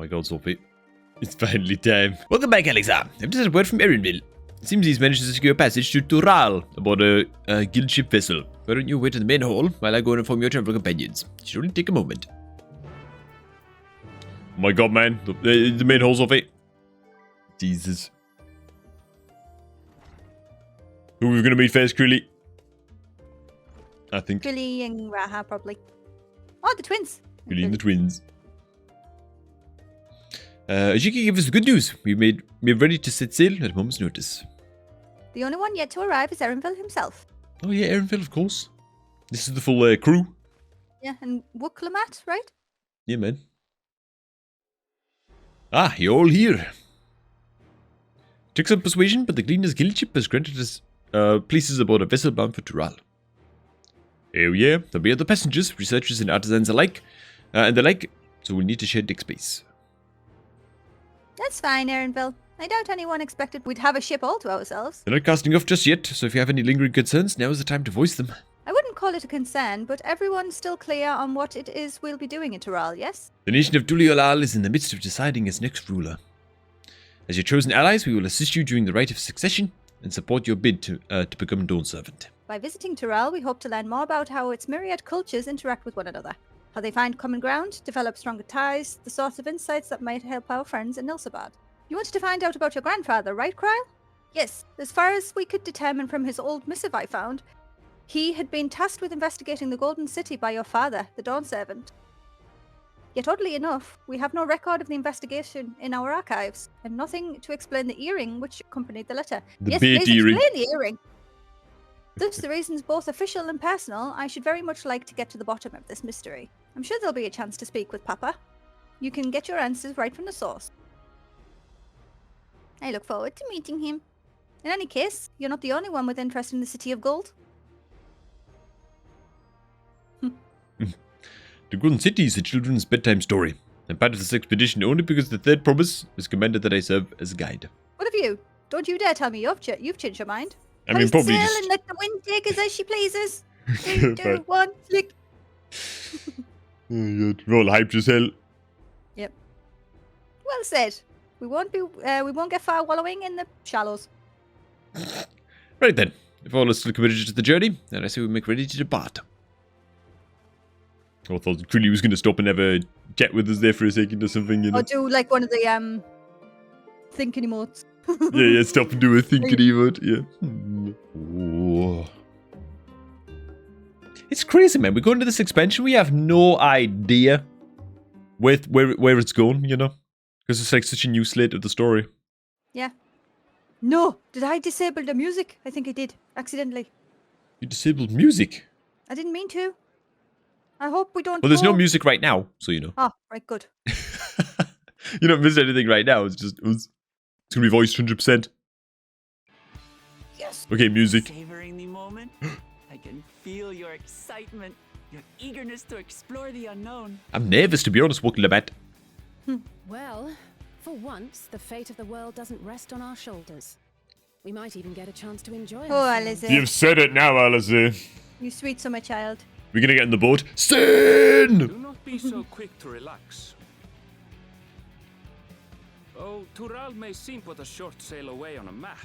my god, Sophie. It's finally time. Welcome back, Alexa. I've just had a word from Erinville. It seems he's managed to secure passage to Tural aboard a guild ship vessel. Why don't you wait in the main hall while I go and inform your travel companions? It should only take a moment. Oh my god, man. The main hall, Sophie. Jesus. Who are we going to meet first, Krilly? I think. Krilly and Raha, probably. Oh, the twins. Krilly and the twins. As you can give us the good news, we're ready to set sail at a moment's notice. The only one yet to arrive is Erinville himself. Oh yeah, Erinville, of course. This is the full crew. Yeah, and Lamat, right? Yeah, man. Ah, you're all here. Took some persuasion, but the Cleaner's Guild ship has granted us places aboard a vessel bound for Tural. Oh yeah, there'll be other passengers, researchers and artisans alike, and the like, so we'll need to share deck space. That's fine, Erinville. I doubt anyone expected we'd have a ship all to ourselves. They're not casting off just yet, so if you have any lingering concerns, now is the time to voice them. I wouldn't call it a concern, but everyone's still clear on what it is we'll be doing in Tural, yes? The nation of Tuliyollal is in the midst of deciding its next ruler. As your chosen allies, we will assist you during the rite of succession and support your bid to become Dawn Servant. By visiting Tural, we hope to learn more about how its myriad cultures interact with one another, how they find common ground, develop stronger ties, the sorts of insights that might help our friends in Nilsabad. You wanted to find out about your grandfather, right, Krile? Yes, as far as we could determine from his old missive I found, he had been tasked with investigating the Golden City by your father, the Dawn Servant. Yet oddly enough, we have no record of the investigation in our archives, and nothing to explain the earring which accompanied the letter. The yes, bait please earring. explain the earring. Thus, the reasons both official and personal, I should very much like to get to the bottom of this mystery. I'm sure there'll be a chance to speak with Papa. You can get your answers right from the source. I look forward to meeting him. In any case, you're not the only one with interest in the City of Gold. The Golden City is a children's bedtime story. I'm part of this expedition only because the third promise was commanded that I serve as a guide. What of you? Don't you dare tell me you've changed your mind. I mean, probably sail just... and let the wind take us as she pleases. 3, 2, 1, flick. Oh, God. We're all hyped as hell. Yep. Well said. We won't get far wallowing in the shallows. Right then. If all are still committed to the journey, then I say we make ready to depart. I thought Krilly was going to stop and have a chat with us there for a second or something, you know. Or do like one of the thinking emotes. yeah, stop and do a thinking emote, yeah. Oh. It's crazy, man. We go into this expansion, we have no idea where it's going, you know? Because it's like such a new slate of the story. Yeah. No, did I disable the music? I think I did, accidentally. You disabled music? I didn't mean to. I hope we don't. Well, there's no music right now, so you know. Oh, right, good. You don't miss anything right now. It's gonna be voiced 100%. Yes. Okay, music. Savoring the moment. I can feel your excitement, your eagerness to explore the unknown. I'm nervous, to be honest, Lamat. Well, for once, the fate of the world doesn't rest on our shoulders. We might even get a chance to enjoy Oh, ourselves. Alice. You've said it now, Alice. You sweet summer child. We're gonna get in the boat. Sin! Do not be so quick to relax. Oh, Tural may seem but a short sail away on a map.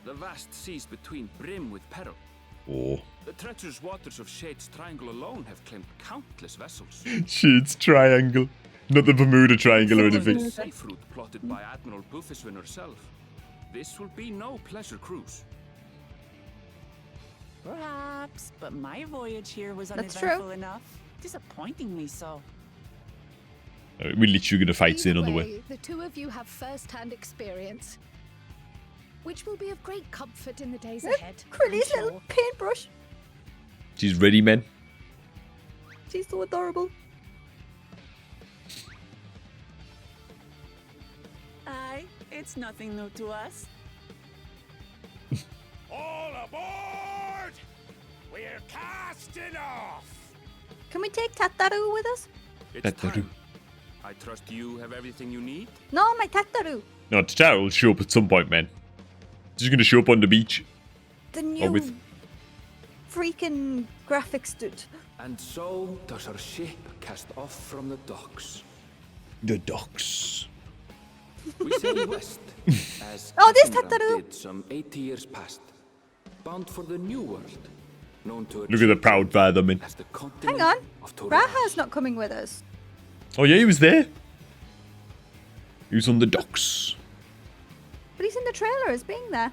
The vast seas between brim with peril. Oh. The treacherous waters of Shade's Triangle alone have claimed countless vessels. Shit's triangle. Not the Bermuda Triangle or anything. The safe route plotted by Admiral Bufiswin herself. This will be no pleasure cruise. Perhaps, but my voyage here was That's uneventful true. enough. Disappointingly so. We're literally gonna fight Sin on the way. The two of you have first-hand experience, which will be of great comfort in the days ahead. Krilly's I'm little sure. paintbrush. She's ready, man. She's so adorable. Aye, it's nothing new to us. All aboard! We're casting off! Can we take Tataru with us? It's Tataru. time. I trust you have everything you need? No, my Tataru. No, Tataru will show up at some point, man. She's gonna show up on the beach. The new with- freaking graphics dude. And so does our ship cast off from the docks. The docks. We sail west, as Oh, this Imran Tataru. did some 80 years past, bound for the New World, known to Look at the proud father, man. as the continent Hang on. of Tural. Raha's not coming with us. Oh yeah, he was there. He was on the docks. But he's in the trailer as being there.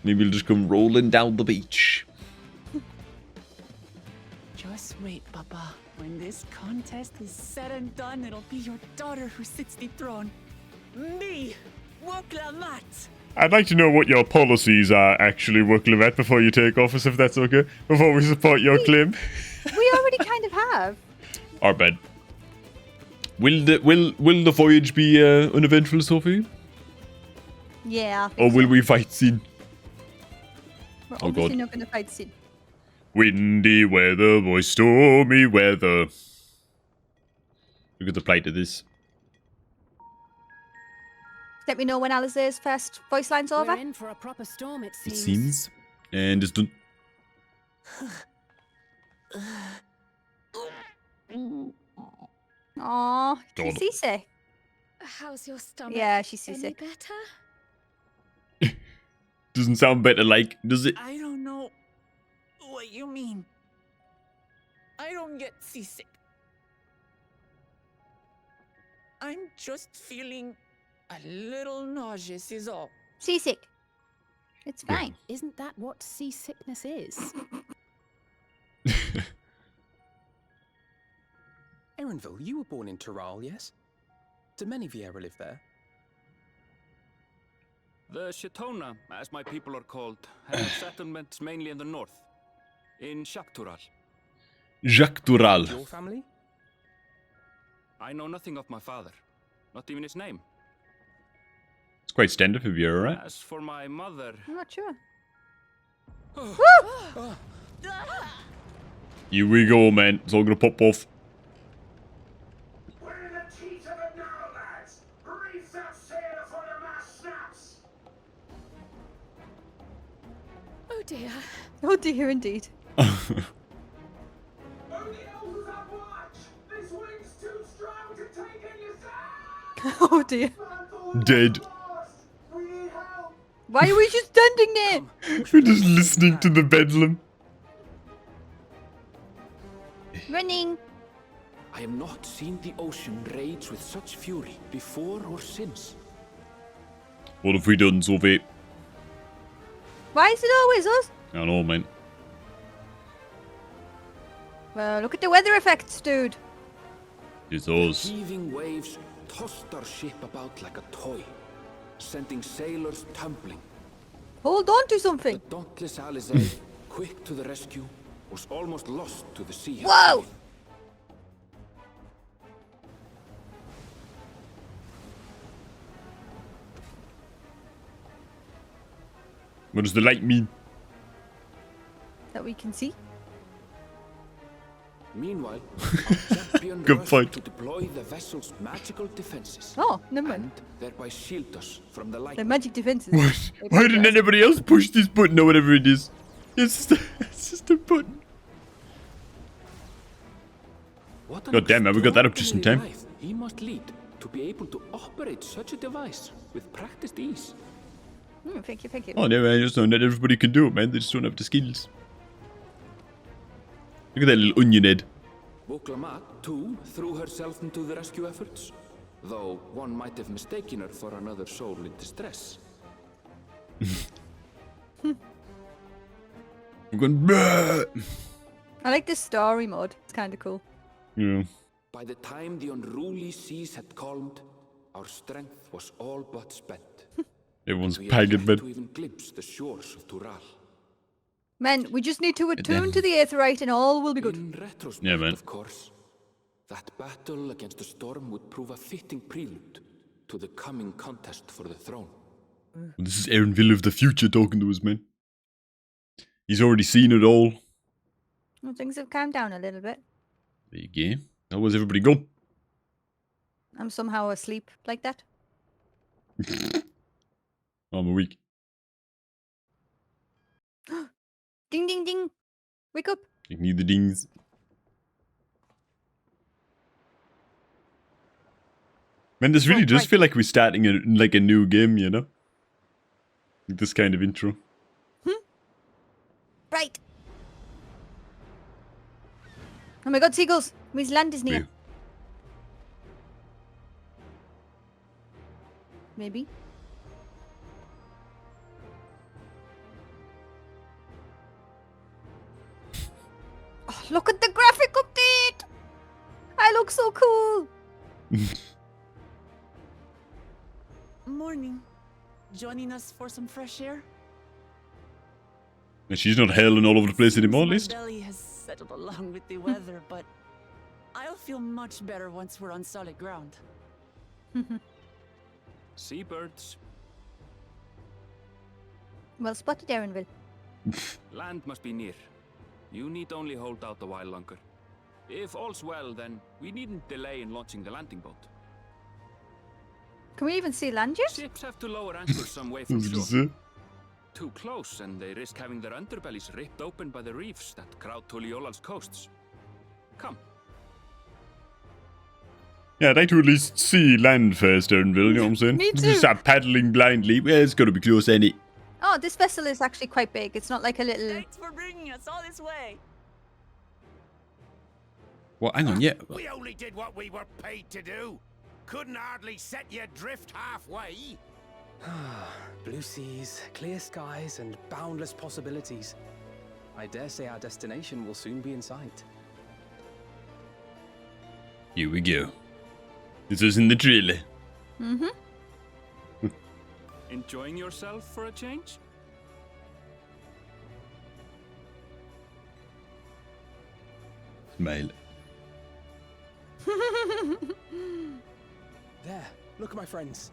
Maybe he'll just come rolling down the beach. Just wait, Papa. When this contest is said and done, it'll be your daughter who sits the throne. Me, Wok Lamat. I'd like to know what your policies are, actually, Wok Lamat, before you take office, if that's okay. Before we support your claim. We already kind of have. Our bad. Will the voyage be uneventful, Sophie? Yeah. I Or think will so. we fight scene? We're Oh, obviously God. not going to fight Sid. Windy weather, boy, stormy weather. Look at the plight of this. Let me know when Alizé's first voice line's over. We're in for a proper storm, it It seems. seems. And it's done. Aww, she's God. seasick. How's your stomach? Yeah, she's Any seasick. better? Doesn't sound better, like, does it? I don't know what you mean. I don't get seasick. I'm just feeling a little nauseous is all. Seasick. It's Yeah. fine. Isn't that what seasickness is? Erinville, you were born in Tural, yes? Do many Vieira live there? The Shatona, as my people are called, have settlements mainly in the north, in Tural. Jacques Tural. Your family? I know nothing of my father, not even his name. It's quite standard for Vieira, right? As for my mother, I'm not sure. Here we go, man. It's all gonna pop off. We're in the teeth of it now, lads. Reef that sail before the mast snaps. Oh dear. Oh dear, indeed. Only knows that watch. This wind's too strong to take in yourself. Oh dear. Dead. We need help. Why are we just standing there? We're just listening to the bedlam. Running. I have not seen the ocean rage with such fury before or since. What have we done, Sophie? Why is it always us? I don't know, man. Well, look at the weather effects, dude. It's us. Heaving waves tossed our ship about like a toy, sending sailors tumbling. Hold on to The something. dauntless Alizé, quick to the rescue, was almost lost to the sea. Whoa! What does the light mean? That we can see. Meanwhile, our champion Good rushed point. to deploy the vessel's magical defenses, Oh, never mind. and thereby shield us from the The lightning. magic defenses. What? Why didn't anybody else push this button or whatever it is? It's just a button. What an God damn it, we got that up just in time. extraordinary life he must lead to be able to operate such a device with practiced ease. Thank you, thank you. Oh no, I just know not everybody can do it, man. They just don't have the skills. Look at that little onion head. Woklamat, too, threw herself into the rescue efforts, though one might have mistaken her for another soul in distress. I'm going, "Bleh." I like this story mode. It's kind of cool. Yeah. By the time the unruly seas had calmed, our strength was all but spent. Everyone's We had pagged, yet man. to even glimpse the shores of Tural. Men, we just need to attune to the aetherite and all will be good. In retrospect, Yeah, man. of course, that battle against the storm would prove a fitting prelude to the coming contest for the throne. This is Erinville of the future talking to us, man. He's already seen it all. Well, things have calmed down a little bit. There you go. How was everybody go? I'm somehow asleep like that. I'm a week. Ding, ding, ding. Wake up. I need the dings. Man, this really Well, does right. feel like we're starting a new game, you know? This kind of intro. Right. Oh my god, seagulls! Means land is near. Yeah. Maybe. Oh, look at the graphic update! I look so cool! Morning. Joining us for some fresh air? And she's not hailing all over the place Seems anymore, at my least. belly has settled along with the weather, but I'll feel much better once we're on solid ground. Seabirds. Well spotted, Erinville. Land must be near. You need only hold out a while longer. If all's well, then we needn't delay in launching the landing boat. Can we even see land yet? Ships have to lower anchors some way from shore. Too close, and they risk having their underbellies ripped open by the reefs that crowd Tuliyollal's coasts. Come. Yeah, I'd like to at least see land first, Erinville, you know what I'm saying? Me too. Just start paddling blindly. Well, it's gotta be close, ain't it? Oh, this vessel is actually quite big. It's not like a little... Thanks for bringing us all this way. Well, hang on, yeah. We only did what we were paid to do. Couldn't hardly set you adrift halfway. Blue seas, clear skies, and boundless possibilities. I dare say our destination will soon be in sight. Here we go. This is in the trailer. Mm-hmm. Enjoying yourself for a change? Smile. There, look, my friends.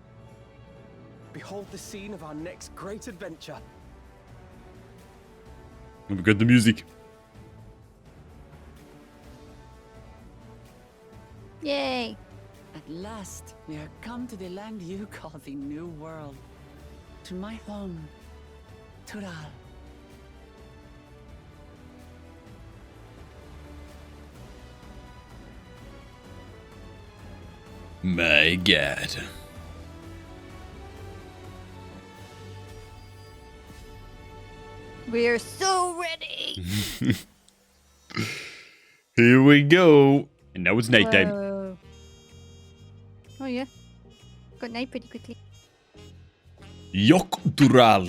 Behold the scene of our next great adventure. We've got the music. Yay! At last, we are come to the land you call the New World. To my home, Tural. My God. We're so ready! Here we go. And now it's nighttime. Whoa. Oh yeah. Got night pretty quickly. Yok Tural.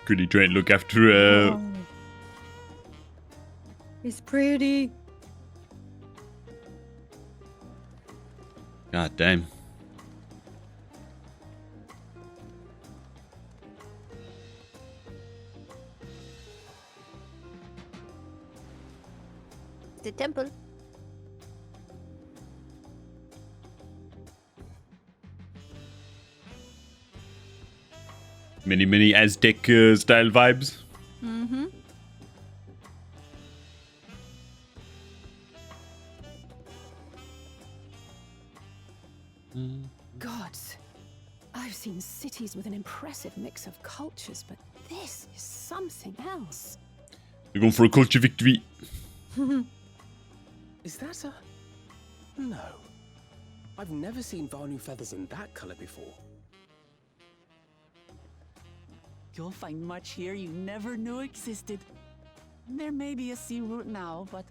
Could he try and look after Oh. It's pretty. God damn. The temple. Many Aztec style vibes. Mm-hmm. Gods, I've seen cities with an impressive mix of cultures, but this is something else. We're going for a culture victory. Is that a... No. I've never seen Vanu feathers in that color before. You'll find much here you never knew existed. There may be a sea route now, but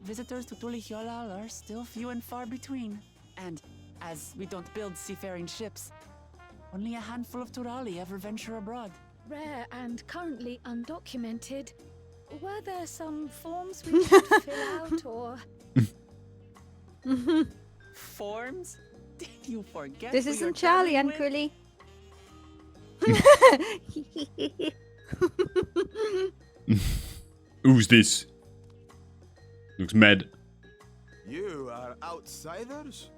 visitors to Tuliyollal are still few and far between. And as we don't build seafaring ships, only a handful of Turali ever venture abroad. Rare and currently undocumented. Were there some forms we should fill out or... Forms? Did you forget? This who isn't you're Charlie, traveling Uncle with? Lee. Who's this? Looks mad. You are outsiders?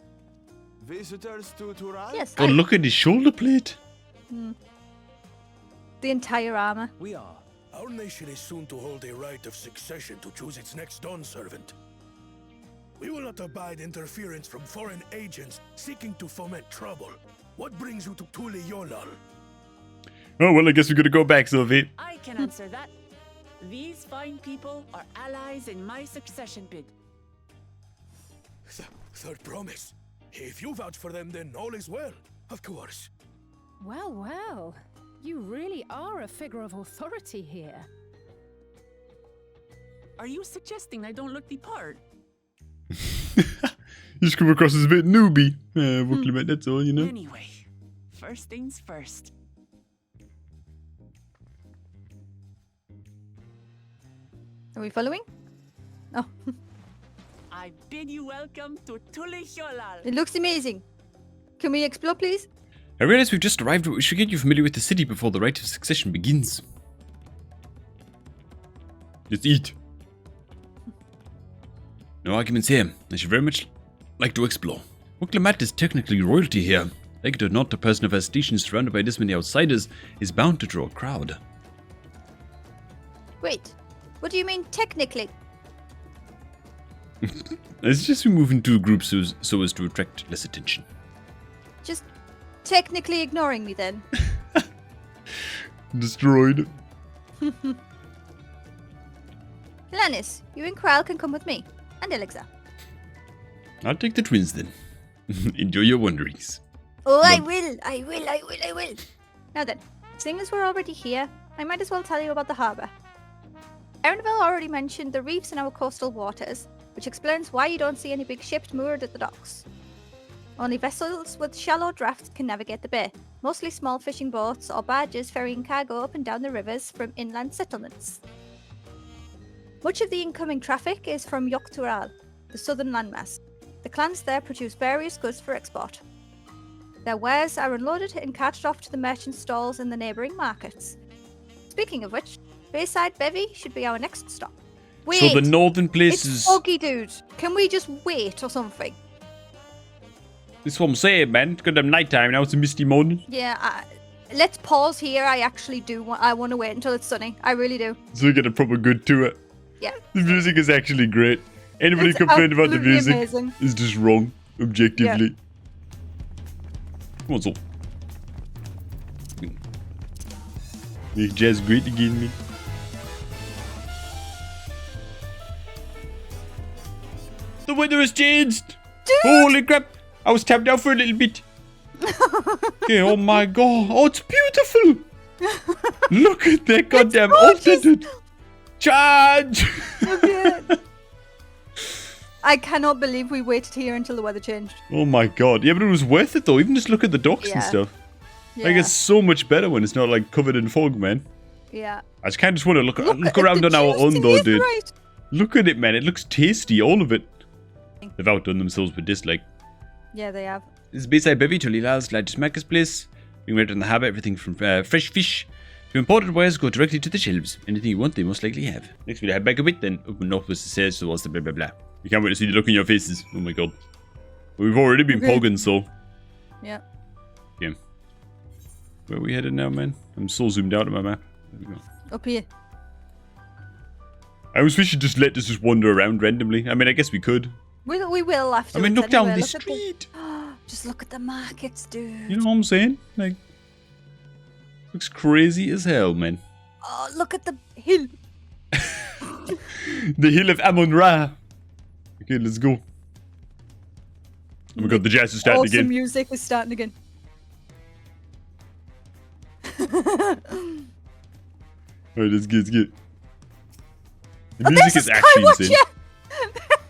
Visitors to Tural? Yes. Oh, look at his shoulder plate. The entire armor. We are. Our nation is soon to hold a right of succession to choose its next dawn servant. We will not abide interference from foreign agents seeking to foment trouble. What brings you to Tuliyollal? Oh, well, I guess we're gonna go back, Sylvie. I can answer that. These fine people are allies in my succession bid. Third promise. If you vouch for them, then all is well. Of course. Well, well. You really are a figure of authority here. Are you suggesting I don't look the part? You just come across as a bit newbie. Compliment, that's all, you know. Anyway, first things first. Are we following? Oh, I bid you welcome to Tuliyollal. it looks amazing. Can we explore, please? I realize we've just arrived, but we should get you familiar with the city before the rite of succession begins. Let's eat. No arguments here. I should very much like to explore. Lamat is technically royalty here. Like it or not, a person of our station surrounded by this many outsiders is bound to draw a crowd. Wait, what do you mean technically? It's just we move in two groups so as to attract less attention. Just technically ignoring me then? Destroyed. Alanis, you and Kral can come with me. And Elixa. I'll take the twins then. Enjoy your wanderings. Oh, I will. Now then, seeing as we're already here, I might as well tell you about the harbour. Arundel already mentioned the reefs in our coastal waters, which explains why you don't see any big ships moored at the docks. Only vessels with shallow drafts can navigate the bay, mostly small fishing boats or barges ferrying cargo up and down the rivers from inland settlements. Much of the incoming traffic is from Tural, the southern landmass. The clans there produce various goods for export. Their wares are unloaded and carted off to the merchant stalls in the neighbouring markets. Speaking of which, Bayside Bevy should be our next stop. Wait! So the northern places... It's foggy, dude. Can we just wait or something? That's what I'm saying, man. It's got them nighttime now. It's a misty morning. Yeah, let's pause here. I actually do want... I want to wait until it's sunny. I really do. So we get a proper good tour. Yeah. The music is actually great. Anybody It's complained about the absolutely music amazing. is just wrong, objectively. Come on, so. Make jazz great again, me. The weather has changed! Dude! Holy crap! I was tapped out for a little bit. Okay, oh my god. Oh, it's beautiful! Look at that goddamn altitude! Charge! Okay. I cannot believe we waited here until the weather changed. Oh my god. Yeah, but it was worth it though. Even just look at the docks and Yeah. stuff. Yeah. Like, it's so much better when it's not like covered in fog, man. Yeah. I just kind of just want to look at around the on our juice own in though, the dude. right. Look at it, man. It looks tasty, all of it. They've outdone themselves with this, like. Yeah, they have. This is Bayside Bevy, Tuliyollal's largest marketplace. Being right in the harbour, everything from fresh fish to imported wares go directly to the shelves. Anything you want, they most likely have. Next, we'll head back a bit, then open northwest to Sage towards the blah blah blah. We can't wait to see the look in your faces. Oh my god. We've already been pogging, so. Yeah. Yeah. Where are we headed now, man? I'm so zoomed out on my map. There we go. Up here. I wish we should just let this just wander around randomly. I mean, I guess we could. We will after. I mean, look down this street. Just look at the markets, dude. You know what I'm saying? Like, looks crazy as hell, man. Oh, look at the hill. The hill of Amun-Ra. Okay, let's go. Oh my god, the jazz is starting Awesome again. music is starting again. Alright, let's get. The music is actually insane.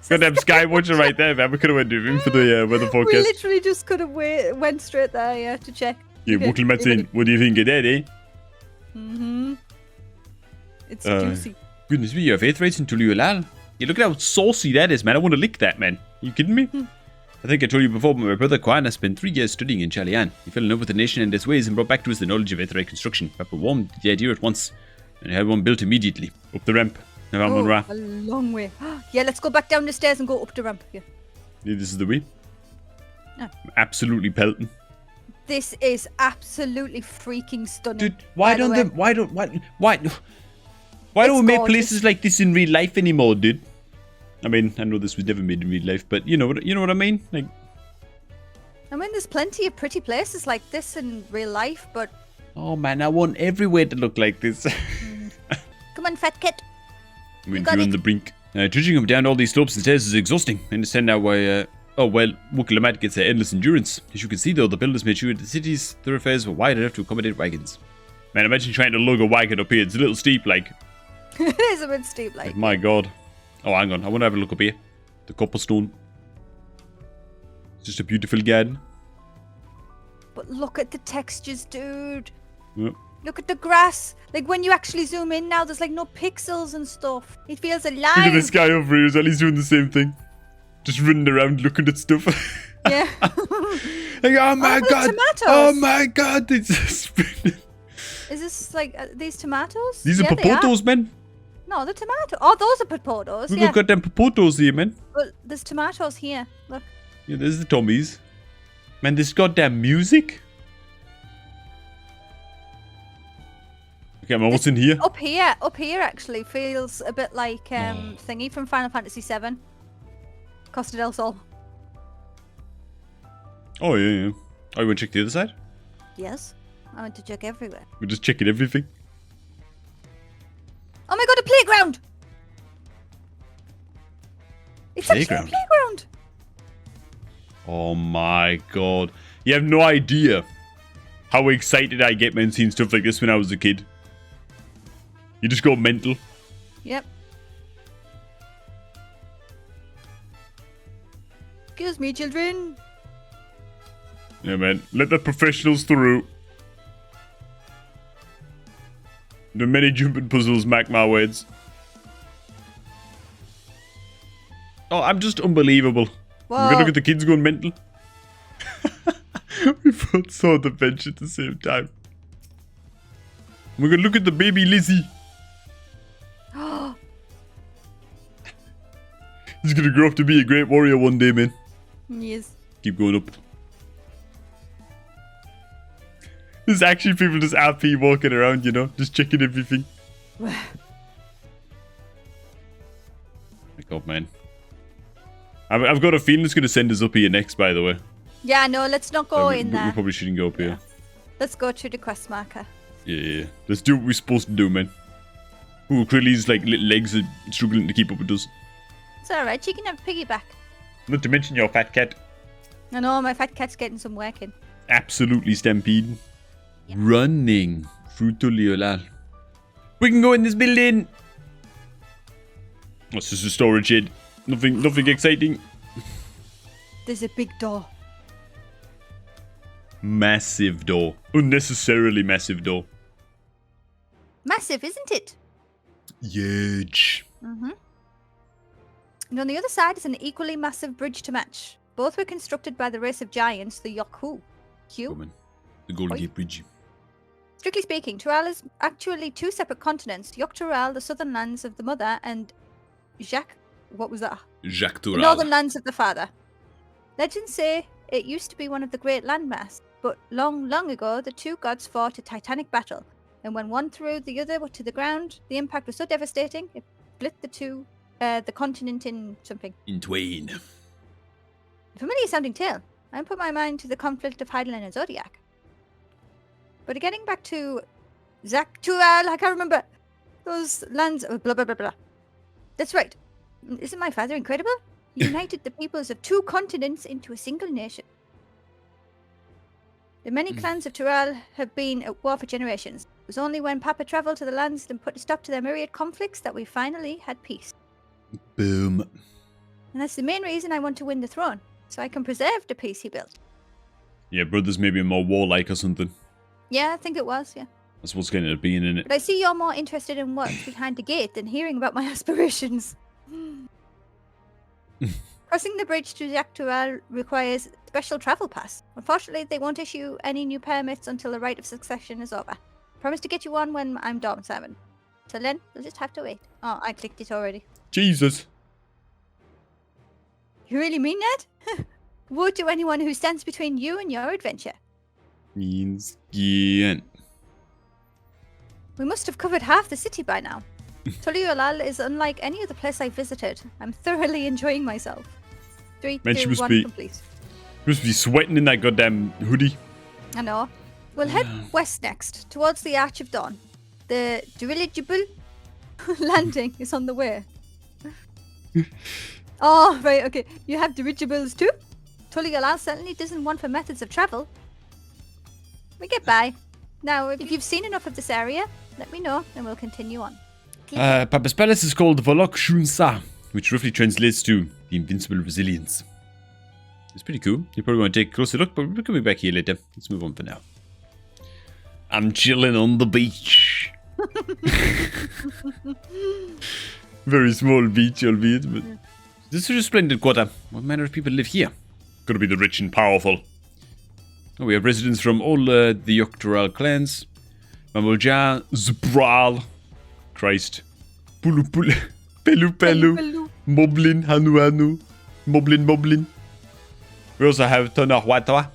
Goddamn Skywatcher right there, man. We could have went to him for the weather We forecast. literally just could have went straight there, yeah, to check. Yeah, Okay, Wuckle Matt's in. What do you think of that, eh? Mm-hmm. It's juicy. Goodness me, you have 8 rates in Tuliyollal. Yeah, look at how saucy that is, man. I want to lick that, man. Are you kidding me? I think I told you before, but my brother Kwana spent 3 years studying in Chalian. He fell in love with the nation and its ways and brought back to us the knowledge of Aetheryte construction. Papa warmed the idea at once, and I had one built immediately. Up the ramp. Now I'm on Ra. A long way. Yeah, let's go back down the stairs and go up the ramp. Yeah. Yeah, this is the way. Ah. I'm absolutely pelting. This is absolutely freaking stunning. Dude, why don't we make places like this in real life anymore, dude? I mean, I know this was never made in real life, but you know what I mean? Like, I mean, there's plenty of pretty places like this in real life, but... Oh man, I want everywhere to look like this. Come on, fat kid. We're on the brink. Trudging up down all these slopes and stairs is exhausting. I understand now why, lamat gets their endless endurance. As you can see though, the builders made sure the city's thoroughfares were wide enough to accommodate wagons. Man, imagine trying to lug a wagon up here. It's a little steep, like. It is a bit steep, like. My god. Oh, hang on. I want to have a look up here. The copperstone. It's just a beautiful garden. But look at the textures, dude. Yep. Look at the grass. Like, when you actually zoom in now, there's, like, no pixels and stuff. It feels alive. Look at this guy over here. He's doing the same thing. Just running around looking at stuff. Yeah. Like, oh my god. Tomatoes. Oh my god. It's spinning. Is this, like, these tomatoes? These are potatoes, man. No, the tomato. Oh, those are potatoes. Look, yeah. I've got them potatoes here, man. But there's tomatoes here. Look. Yeah, there's the Tommies. Man, this goddamn music. Okay, man, what's in here? Up here actually feels a bit like thingy from Final Fantasy VII. Costa del Sol. Oh, yeah. Oh, you want to check the other side? Yes. I went to check everywhere. We're just checking everything. Oh my god, a playground! It's actually a playground! Oh my god. You have no idea how excited I get when seeing stuff like this when I was a kid. You just go mental. Yep. Excuse me, children. Yeah, man. Let the professionals through. The many jumping puzzles, mark my words. Oh, I'm just unbelievable. Whoa. We're gonna look at the kids going mental. We both saw the bench at the same time. We're gonna look at the baby Lizzie. He's gonna grow up to be a great warrior one day, man. Yes. Keep going up. There's actually people just RP walking around, you know, just checking everything. My god, man. I've got a feeling it's going to send us up here next, by the way. Yeah, no, let's not go in there. We probably shouldn't go up here. Let's go to the quest marker. Yeah. Let's do what we're supposed to do, man. Ooh, Krilly's like little legs are struggling to keep up with us. It's alright, she can have a piggyback. Not to mention your fat cat. I know, my fat cat's getting some work in. Absolutely stampeding. Yep. Running through Tuliyollal. We can go in this building. What's just a storage shed? Nothing exciting. There's a big door. Massive door. Unnecessarily massive door. Massive, isn't it? Huge. Mm-hmm. And on the other side is an equally massive bridge to match. Both were constructed by the race of giants, the Yokhu. The Golden Gate Bridge. Strictly speaking, Tural is actually two separate continents. Tural, the southern lands of the mother, and what was that? Tural. The northern lands of the father. Legends say it used to be one of the great landmass, but long, long ago, the two gods fought a titanic battle, and when one threw the other to the ground, the impact was so devastating, it split the continent in something. In twain. A familiar sounding tale. I put my mind to the conflict of Heidelin and Zodiac. But getting back to Tural, I can't remember those lands. Blah blah blah blah. That's right. Isn't my father incredible? He united the peoples of two continents into a single nation. The many clans of Tural have been at war for generations. It was only when Papa travelled to the lands and put a stop to their myriad conflicts that we finally had peace. Boom. And that's the main reason I want to win the throne, so I can preserve the peace he built. Yeah, brothers maybe more warlike or something. Yeah, I think it was, yeah. That's what's going to be in it. But I see you're more interested in what's behind the gate than hearing about my aspirations. Crossing the bridge to Tural requires a special travel pass. Unfortunately, they won't issue any new permits until the rite of succession is over. Promise to get you one when I'm Dom 7. Till then, you'll just have to wait. Oh, I clicked it already. Jesus. You really mean that? Woe to anyone who stands between you and your adventure. Means Gian. We must have covered half the city by now. Tuliyollal is unlike any other place I've visited. I'm thoroughly enjoying myself. 3, Man, 2, she must 1, be complete. Must be sweating in that goddamn hoodie. I know. We'll head west next, towards the Arch of Dawn. The dirigible landing is on the way. Oh, right, okay. You have dirigibles too? Tuliyollal certainly doesn't want for methods of travel. We get by. Now, if you've seen enough of this area, let me know and we'll continue on. Papa's palace is called Volok Shun Sa, which roughly translates to the invincible resilience. It's pretty cool. You probably want to take a closer look, but we're coming back here later. Let's move on for now. I'm chilling on the beach. Very small beach, albeit, but this is a splendid quarter. What manner of people live here? Gotta be the rich and powerful. Oh, we have residents from all the Tural clans. Mamulja, Zbral, Christ, Pulu Pulu, Pelu Pelu, Moblin, Hanu Hanu, Moblin Moblin. We also have Tonahwatwa,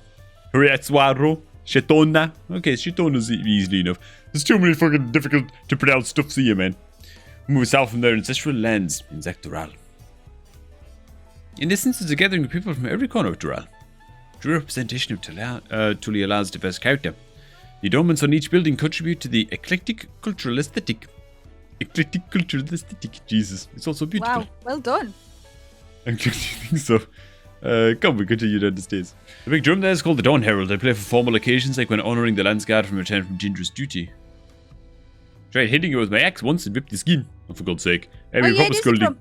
Riatswaro, Shetona. Okay, Shetona's easily enough. There's too many fucking difficult to pronounce stuff here, man. Move south from their ancestral lands in Tural. In essence, it's a gathering of people from every corner of Tural. True representation of Tuliyollal's diverse character. The adornments on each building contribute to the eclectic cultural aesthetic. Eclectic cultural aesthetic. Jesus, it's also beautiful. Wow, well done. I'm glad you think so. Come, we continue down the stairs. The big drum there is called the Dawn Herald. I play for formal occasions like when honouring the Landsguard from return from dangerous duty. Tried hitting you with my axe once and ripped the skin. Oh, for God's sake. Hey, Oh, yeah, proper it is a scolding. drum.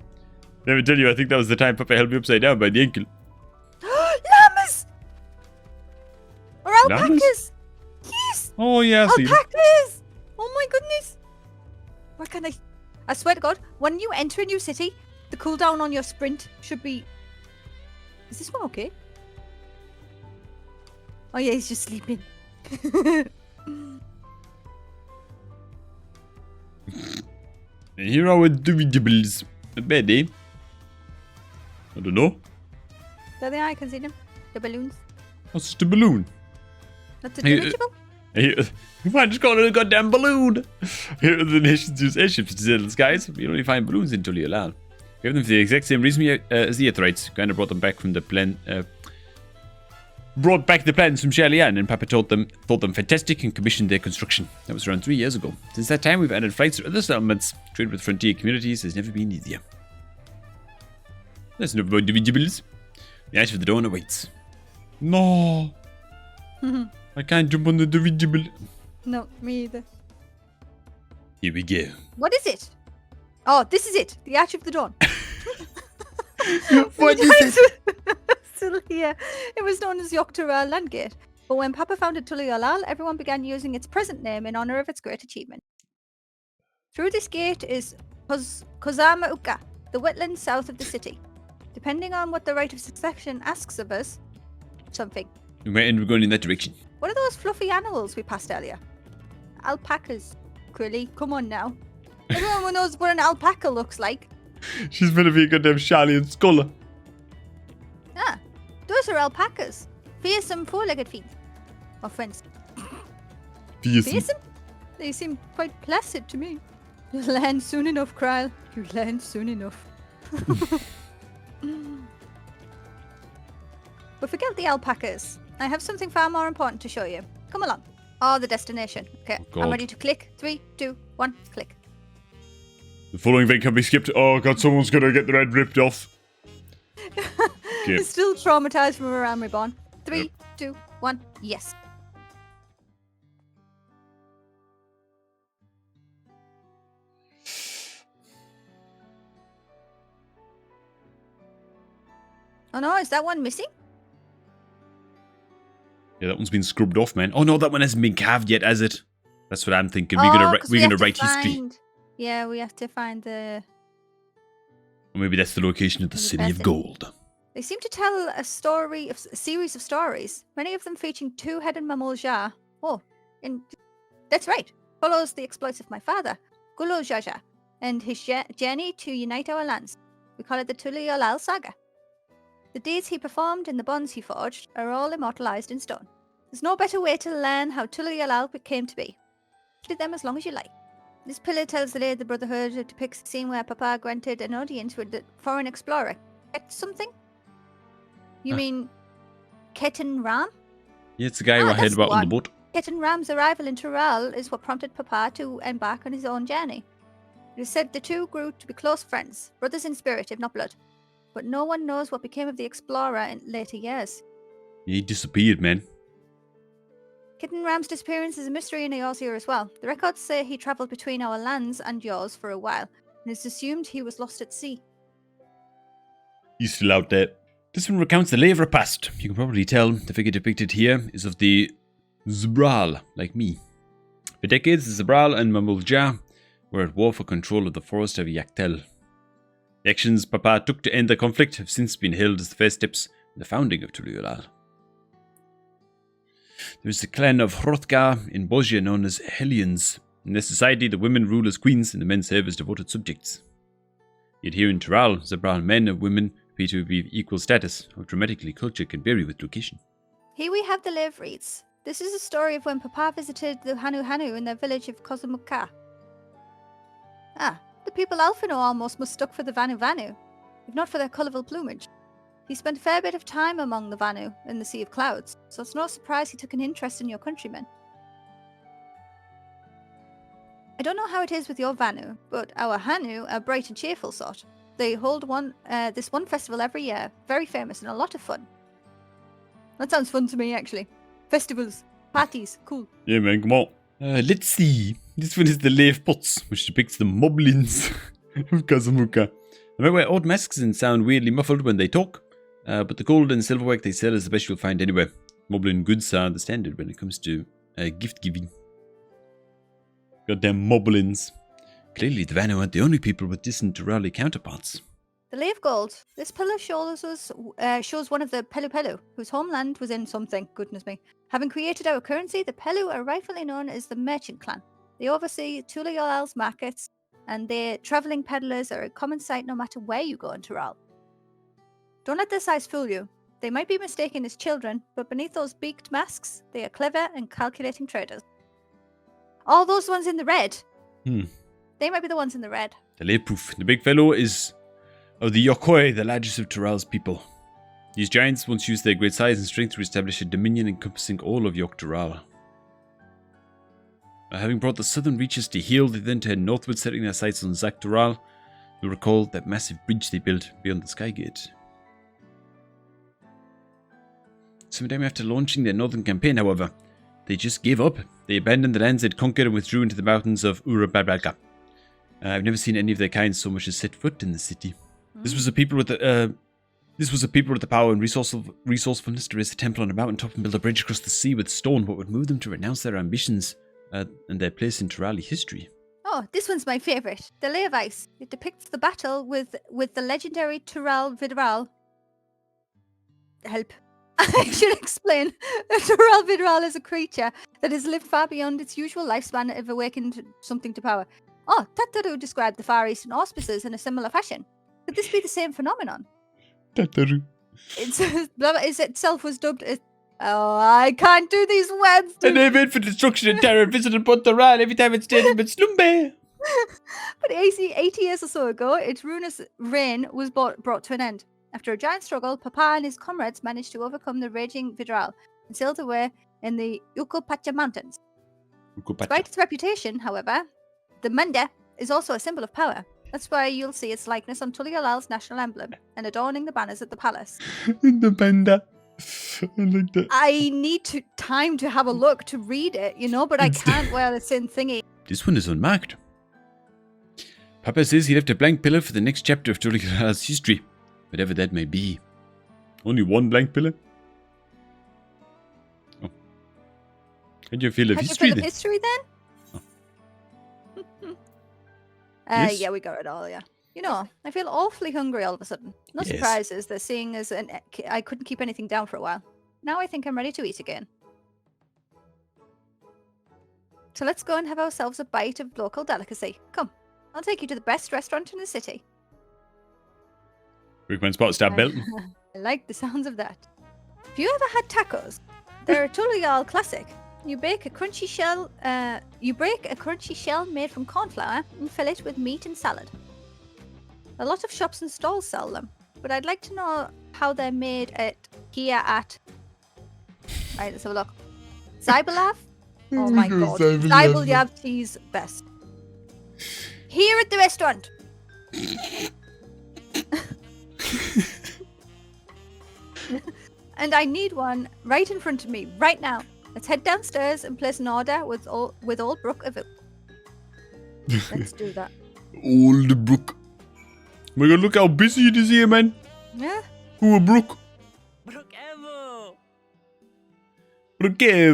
Let me tell you, I think that was the time Papa held me upside down by the ankle. Llamas! Or alpacas! Llamas? Yes! Oh, yeah, I see. Alpacas! Oh my goodness! Where can I swear to God, when you enter a new city, the cooldown on your sprint should be... Is this one okay? Oh yeah, he's just sleeping. Here are our dirigibles. Not bad, eh? I don't know. There they are, I can see them. The balloons. What's just a balloon? That's a dirigible? Why just call it a goddamn balloon? Here the nations use airships to sail the skies. We only find balloons in Tuliyollal. We have them for the exact same reason as the Earthrights. Kind of brought them back from the plan. Brought back the plans from Shalian, and Papa thought them fantastic and commissioned their construction. That was around 3 years ago. Since that time, we've added flights to other settlements. Trade with frontier communities has never been easier. That's enough about dirigibles. The Ice of the Dawn awaits. No. I can't jump on the dirigible. No, me either. Here we go. What is it? Oh, this is it. The Arch of the Dawn. What is it? Still here. It was known as Tural Landgate. But when Papa founded Tuliyollal, everyone began using its present name in honor of its great achievement. Through this gate is Kozama Uka, the wetlands south of the city. Depending on what the right of succession asks of us, something. We might end up going in that direction. What are those fluffy animals we passed earlier? Alpacas. Quilly, come on now. Everyone knows what an alpaca looks like. She's gonna be a goddamn Charlie and Scholar. Ah, those are alpacas. Fearsome four-legged feet. Or friends. Fearsome? They seem quite placid to me. You'll land soon enough, Krile. You'll land soon enough. But forget the alpacas. I have something far more important to show you. Come along. Oh, the destination. Okay, I'm ready to click. 3, 2, 1, click. The following event can be skipped. Oh god, someone's gonna get their head ripped off. Okay. Still traumatized from around reborn. 3, 2, 1, yes. Oh no, is that one missing? Yeah, that one's been scrubbed off, man. Oh no, that one hasn't been carved yet, has it? That's what I'm thinking. We're gonna write history. Yeah, we have to find the... Or maybe that's the location of the City of Gold. They seem to tell a series of stories, many of them featuring two-headed Mamulja. Oh, and that's right. Follows the exploits of my father, Gulo Jaja, and his journey to unite our lands. We call it the Tuliyollal saga. The deeds he performed and the bonds he forged are all immortalized in stone. There's no better way to learn how Tuliyollal came to be. Read them as long as you like. This pillar tells the Lay of the Brotherhood. It depicts the scene where Papa granted an audience with the foreign explorer. Get something? You mean Ketan Ram? Yeah, it's the guy who I heard that's about on the one. boat. Ketan Ram's arrival in Tural is what prompted Papa to embark on his own journey. It is said the two grew to be close friends, brothers in spirit, if not blood. But no one knows what became of the explorer in later years. He disappeared, man. Ketan Ram's disappearance is a mystery in Eorzea as well. The records say he travelled between our lands and yours for a while, and it's assumed he was lost at sea. He's still out there. This one recounts the lay of our past. You can probably tell the figure depicted here is of the Zbral, like me. For decades, the Zbral and Mamulja were at war for control of the forest of Yaktel. The actions Papa took to end the conflict have since been hailed as the first steps in the founding of Tuliyollal. There is a clan of Hrothgar in Bosnia known as Hellions. In their society, the women rule as queens and the men serve as devoted subjects. Yet here in Tural, Zbral men and women appear to be of equal status. How dramatically culture can vary with location. Here we have the Lave Reeds. This is a story of when Papa visited the Hanu in their village of Kozumuka. The people Alpha know almost must stuck for the Vanu, if not for their colourful plumage. He spent a fair bit of time among the Vanu in the Sea of Clouds, so it's no surprise he took an interest in your countrymen. I don't know how it is with your Vanu, but our Hanu are bright and cheerful sort. They hold this one festival every year, very famous and a lot of fun. That sounds fun to me, actually. Festivals, parties, cool. Yeah, man, come on. Let's see. This one is the Lave Pots, which depicts the moblins of Kazamuka. They might wear odd masks and sound weirdly muffled when they talk, but the gold and silverwork they sell is the best you'll find anywhere. Moblin goods are the standard when it comes to gift giving. Goddamn moblins. Clearly, the Vanu aren't the only people with distant Turali counterparts. The Lave Gold. This pillar shows one of the Pelu, whose homeland was in something, goodness me. Having created our currency, the Pelu are rightfully known as the Merchant Clan. They oversee Tuliyollal's markets, and their travelling peddlers are a common sight no matter where you go in Tural. Don't let their size fool you. They might be mistaken as children, but beneath those beaked masks, they are clever and calculating traders. All those ones in the red. They might be the ones in the red. The Lepoof, the big fellow, is of the Yokoi, the largest of Tural's people. These giants once used their great size and strength to establish a dominion encompassing all of Yok Tural. Having brought the southern reaches to heel, they then turned northward, setting their sights on Zak Tural. You'll recall that massive bridge they built beyond the Skygate. Sometime after launching their northern campaign, however, they just gave up. They abandoned the lands they'd conquered and withdrew into the mountains of Urababaga. I've never seen any of their kind so much as set foot in the city. This was a people with the power and resourcefulness to raise a temple on a mountaintop and build a bridge across the sea with stone. What would move them to renounce their ambitions and their place in Turali history? Oh, this one's my favourite. The Lay of Ice. It depicts the battle with the legendary Tural Vidral. Help. I should explain. Tural Vidral is a creature that has lived far beyond its usual lifespan of awakened something to power. Oh, Tataru described the Far Eastern auspices in a similar fashion. Could this be the same phenomenon? Tataru. It itself was dubbed as... Oh, I can't do these words. An event for destruction and terror visited Tural every time it's stated with Slumbe. But 80 years or so ago, its ruinous reign was brought to an end. After a giant struggle, Papa and his comrades managed to overcome the raging Vidral and sailed away in the Ukopacha Mountains. Despite its reputation, however, the Manda is also a symbol of power. That's why you'll see its likeness on Tuliyollal's national emblem and adorning the banners at the palace. The Manda. I like that. I need time to have a look to read it, but I can't wear the same thingy. This one is unmarked. Papa says he left a blank pillar for the next chapter of Tuliyollal's history, whatever that may be. Only one blank pillar? Oh. How do you feel of history then? History then? Oh. Yes? Yeah, we got it all, yeah. I feel awfully hungry all of a sudden. No surprises, they're seeing as I couldn't keep anything down for a while. Now I think I'm ready to eat again. So let's go and have ourselves a bite of local delicacy. Come, I'll take you to the best restaurant in the city. Recommend spot stab belt. I like the sounds of that. Have you ever had tacos? They're a Tuliyollal classic. You break a crunchy shell made from corn flour and fill it with meat and salad. A lot of shops and stalls sell them, but I'd like to know how they're made here at Right, let's have a look. Cyberlaugh? Oh my god. Cyberlaugh cheese best. Here at the restaurant. And I need one right in front of me, right now. Let's head downstairs and place an order with Old Brook of it. Let's do that. Old Brook. Oh my god, look how busy it is here, man. Yeah. Who a Brook? Brook Evo!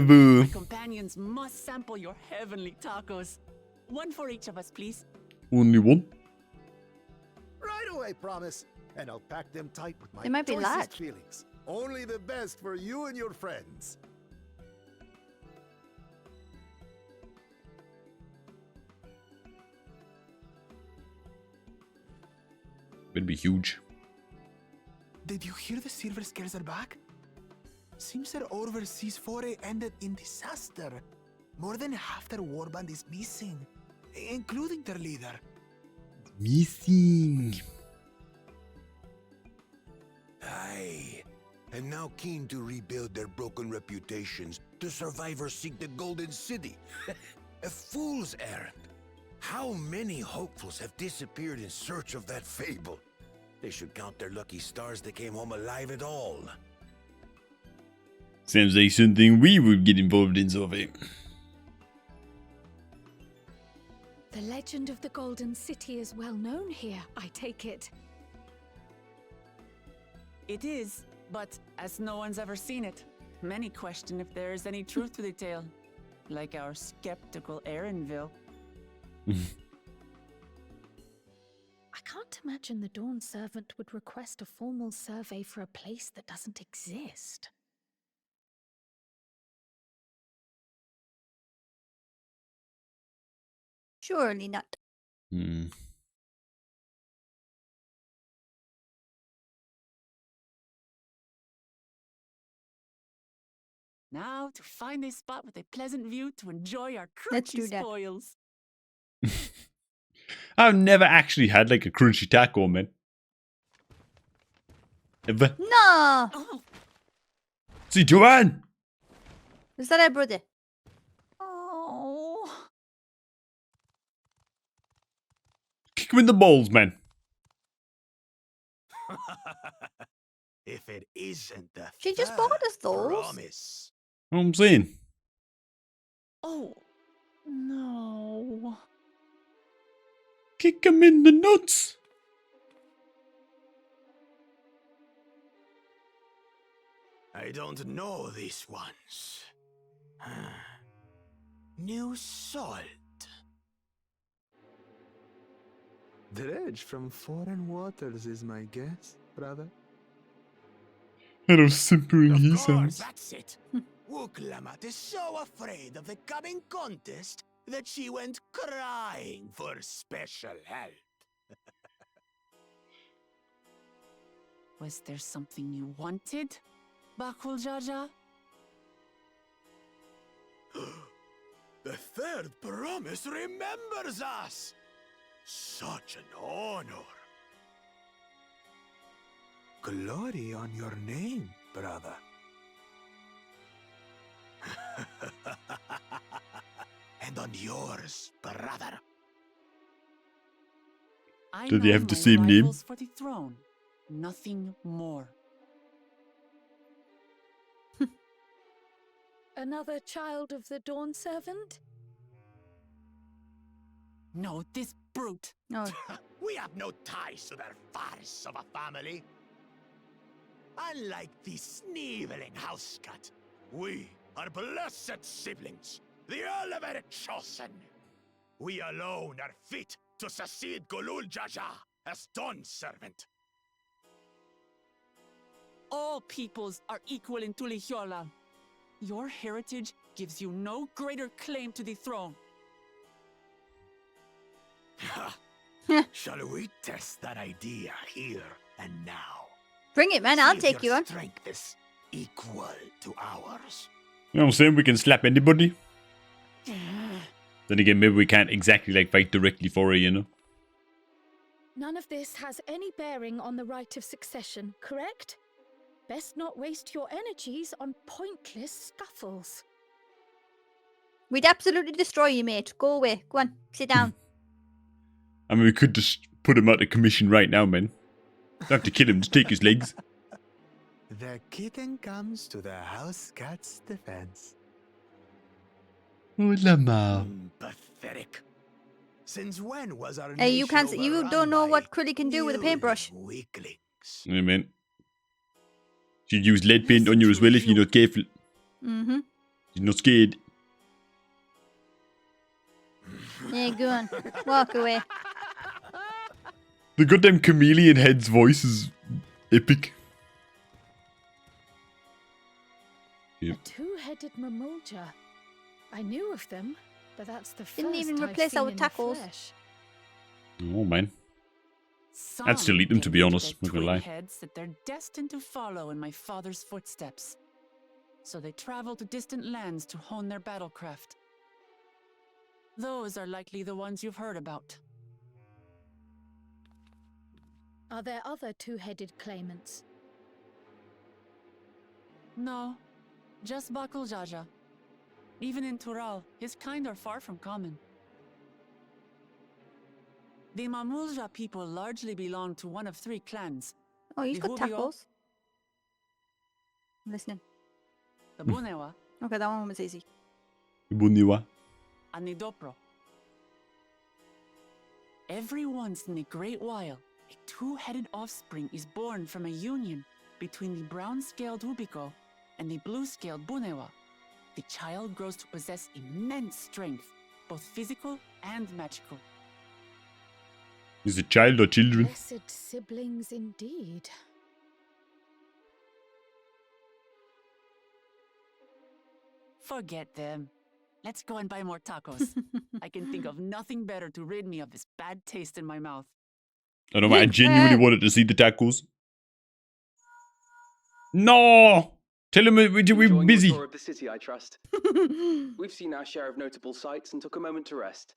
Brook. Companions must sample your heavenly tacos. One for each of us, please. Only one. Right away, promise. And I'll pack them tight with my They might be choicest large. feelings. Only the best for you and your friends. It'd be huge. Did you hear the silver scales are back? Seems their overseas foray ended in disaster. More than half their warband is missing, including their leader. Missing. Aye. And now keen to rebuild their broken reputations, the survivors seek the Golden City. A fool's errand. How many hopefuls have disappeared in search of that fable? They should count their lucky stars they came home alive at all. Seems like something we would get involved in, Sophie. The legend of the Golden City is well known here, I take it. It is, but as no one's ever seen it, many question if there is any truth to the tale. Like our skeptical Erinville. I can't imagine the Dawn Servant would request a formal survey for a place that doesn't exist. Surely not. Now to find a spot with a pleasant view to enjoy our Let's do crunchy that. spoils. I've never actually had like a crunchy taco, man. Ever. No! See, Joanne! Is that our brother? Oh. Kick him in the balls, man. If it isn't the She just bought us those. promise. What I'm saying. Oh. No. Kick him in the nuts. I don't know these ones. New salt. Dredge from foreign waters is my guess, brother. How simpering he Of course, sounds. that's it. Lamat is so afraid of the coming contest that she went crying for special help. Was there something you wanted, Bakul Jaja? The third promise remembers us. Such an honor. Glory on your name, brother. And on yours, brother. I Do they know have the my same name? rivals for the throne. Nothing more. Another child of the Dawn Servant? No, this brute. No. We have no ties to their farce of a family. Unlike the sneevling housecut, we are blessed siblings, the elevated chosen. We alone are fit to succeed Golul Jaja as Dawn Servant. All peoples are equal in Tuliyollal. Your heritage gives you no greater claim to the throne. Shall we test that idea here and now? Bring it, man. I'll See if take you your on. strength is equal to ours. You know what I'm saying? We can slap anybody. Then again, maybe we can't exactly like fight directly for it, you know? None of this has any bearing on the right of succession, correct? Best not waste your energies on pointless scuffles. We'd absolutely destroy you, mate. Go away. Go on, sit down. I mean, we could just put him out of commission right now, man. Don't have to kill him, just take his legs. The kitten comes to the house cat's defense. Oh, lamat. Pathetic. Since when was our Hey, you nation can't. You overrun don't know by what Crilly can do with a paintbrush. weaklings? Yeah, man. She'd use lead paint on you as well if you're not careful. Mm-hmm. You're not scared. Yeah, go on. Walk away. The goddamn chameleon head's voice is epic. Yep. A two-headed mamulja. I knew of them, but that's the Didn't first even I've replace seen our in the tacos. flesh. Oh, man. Some I'd still eat them, to be believe honest, they're not gonna twin lie. heads that they're destined to follow in my father's footsteps. So they travel to distant lands to hone their battlecraft. Those are likely the ones you've heard about. Are there other two-headed claimants? No, just Bakul Jaja. Even in Tural, his kind are far from common. The Mamulja people largely belong to one of three clans. Oh, he's The got Hubio, tacos. I'm listening. the Bunewa, Okay, that one was easy. Buniwa. and the Dopro. Every once in a great while, a two-headed offspring is born from a union between the brown-scaled Ubiko and the blue-scaled Bunewa. The child grows to possess immense strength, both physical and magical. Is it child or children? Blessed siblings indeed. Forget them. Let's go and buy more tacos. I can think of nothing better to rid me of this bad taste in my mouth. I don't know, I genuinely wanted to see the tacos. No! Tell him we're Enjoying busy. your tour of the city, I trust. We've seen our share of notable sights and took a moment to rest.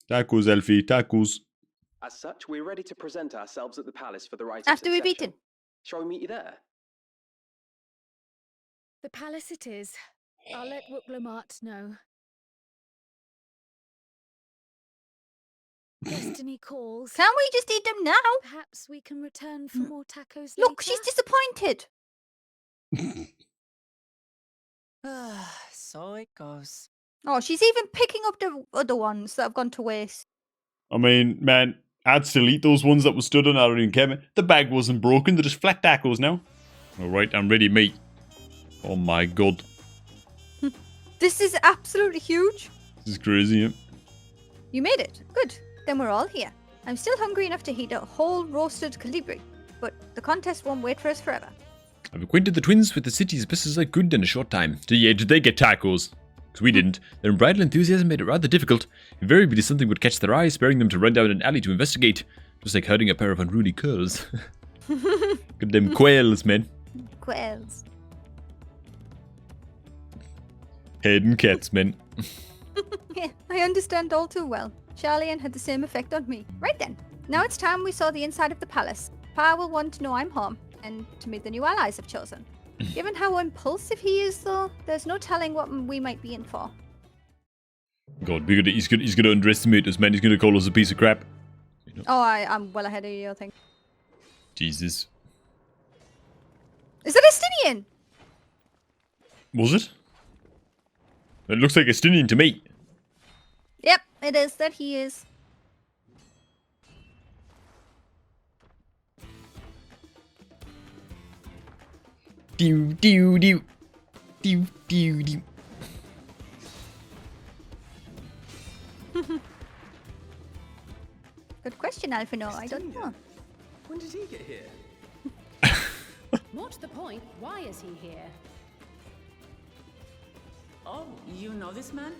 Tacos, Elfie, tacos. As such, we're ready to present ourselves at the palace for the rite After of we've succession. eaten. Shall we meet you there? The palace it is. I'll let Lamat know. Destiny calls. Can we just eat them now? Perhaps we can return for more tacos Look, later. she's disappointed. So it goes. Oh, she's even picking up the other ones that have gone to waste. I mean, man, I'd still eat those ones that were stood on our cabin. The bag wasn't broken, they're just flat tacos now. Alright, I'm ready, mate. Oh my god. This is absolutely huge. This is crazy, yeah? You made it. Good. Then we're all here. I'm still hungry enough to eat a whole roasted colibri, but the contest won't wait for us forever. I've acquainted the twins with the city as best as I could in a short time. Did they get tacos? Because we didn't. Their unbridled enthusiasm made it rather difficult. Invariably something would catch their eye, sparing them to run down an alley to investigate. Just like herding a pair of unruly curs. Goddamn quails, man. Quails. Herding cats, man. Yeah, I understand all too well. Charlian had the same effect on me. Right then. Now it's time we saw the inside of the palace. Pa will want to know I'm home, and to meet the new allies I've chosen. Given how impulsive he is, though, there's no telling what we might be in for. God, he's gonna underestimate us, man. He's gonna call us a piece of crap. You know. Oh, I'm well ahead of you, I think. Jesus. Is that Estinian? Was it? It looks like Estinian to me. Yep, it is. That he is. Dew, dew, dew. Dew, dew, dew. Good question, Alfino. I don't know. When did he get here? More to the point, why is he here? Oh, you know this man?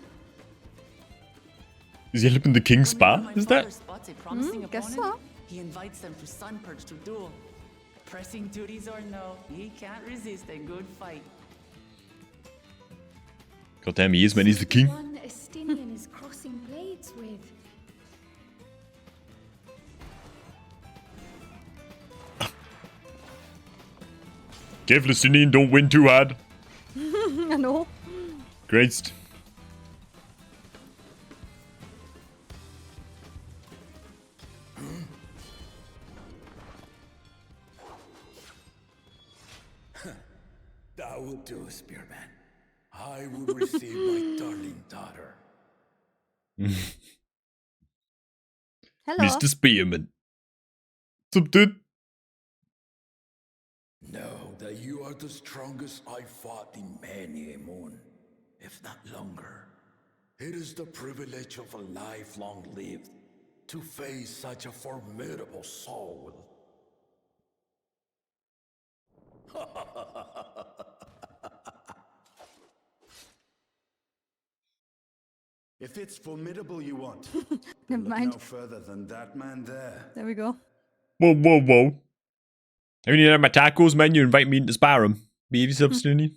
Is he helping the king's spa? Whenever my Is that? father spots a promising guess opponent, so. he invites them to Sunperch to duel. Pressing duties or no, he can't resist a good fight. God damn, he is, man. He's the king. One Estinian is crossing blades with. Careful, Justinian, don't win too hard. I know. Christ. That will do, Spearman. I will receive my darling daughter. Hello. Mr. Spearman. What's up, dude? Know that you are the strongest I've fought in many a moon, if not longer. It is the privilege of a life long lived to face such a formidable soul. If it's formidable you want, Never look mind. no further than that man there. There we go. Whoa, whoa, whoa. I mean, you know my tacos, man. You invite me in to spar 'em. Behave yourself, Justinian.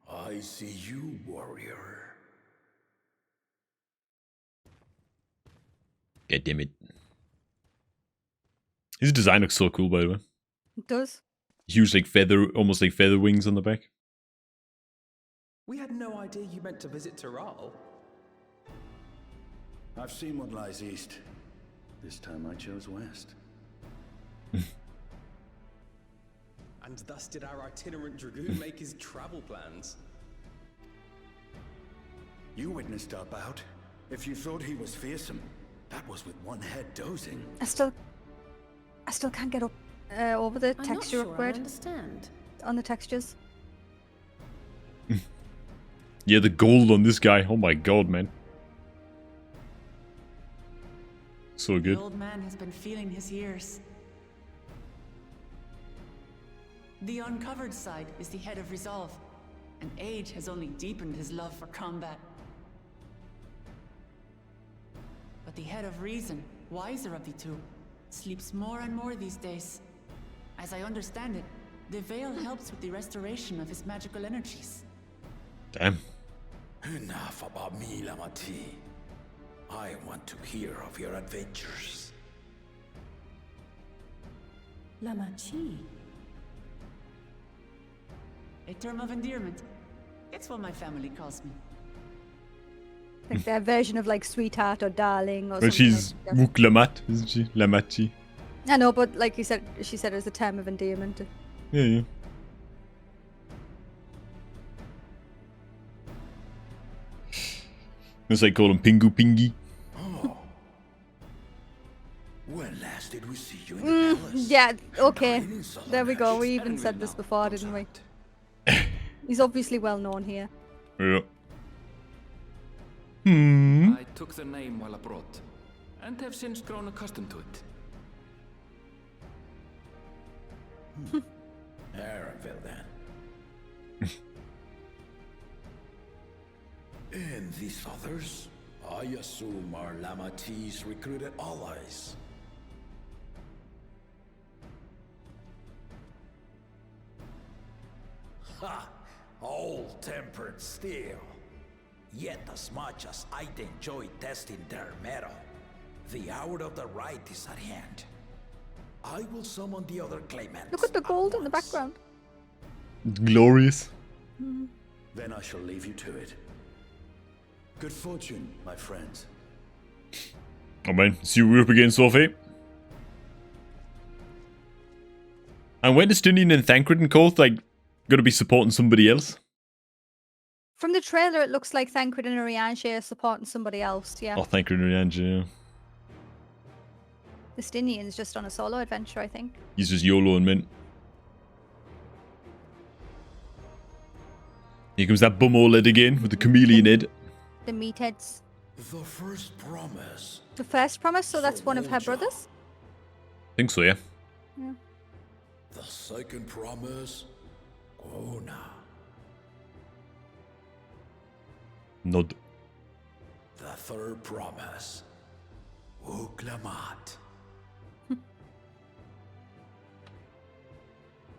I see you, warrior. God damn it. His design looks so cool, by the way. It does. Huge, like feather, almost like feather wings on the back. We had no idea you meant to visit Tural. I've seen what lies east. This time I chose west. And thus did our itinerant dragoon make his travel plans. You witnessed our bout. If you thought he was fearsome, that was with one head dozing. I still can't get up over the I'm texture not sure I upgrade understand. on the textures. Yeah, the gold on this guy. Oh my god, man. So good. The old man has been feeling his years. The uncovered side is the head of resolve, and age has only deepened his love for combat. But the head of reason, wiser of the two, sleeps more and more these days. As I understand it, the veil helps with the restoration of his magical energies. Damn. Enough about me, Lamati. I want to hear of your adventures. Lamachi. A term of endearment. It's what my family calls me. Like their version of like sweetheart or darling or Well, something. she's like that. Lamat, isn't she? Lamachi. I know, but like you said, she said it was a term of endearment. Yeah, yeah. It's like call him Pingu Pingy. Oh. When last did we see you in the palace? Yeah, okay. Not in Southern There we go. We Ashes. even said this before, didn't we? Outside. He's obviously well known here. Yeah. Hmm. I took the name while abroad, and have since grown accustomed to it. Arenville, then. And these others, I assume, are Lamati's recruited allies. Ha! Old-tempered still. Yet as much as I'd enjoy testing their mettle, the hour of the right is at hand. I will summon the other claimants. Look at the gold in the once. background. Glorious. Then I shall leave you to it. Good fortune, my friends. Oh man, see what we're up against, Sophie. And when is Justinian and Thancred and Koth like gonna be supporting somebody else? From the trailer, it looks like Thancred and Arianche are supporting somebody else. Yeah. Oh, Thancred and Riange, yeah. Justinian's just on a solo adventure, I think. He's just YOLO and mint. Here comes that bum OLED again with the chameleon head. The meatheads. The first promise. The first promise, so that's one of her brothers? Think so, yeah. Yeah. The second promise. Gona. Nod. The third promise. Uklamat.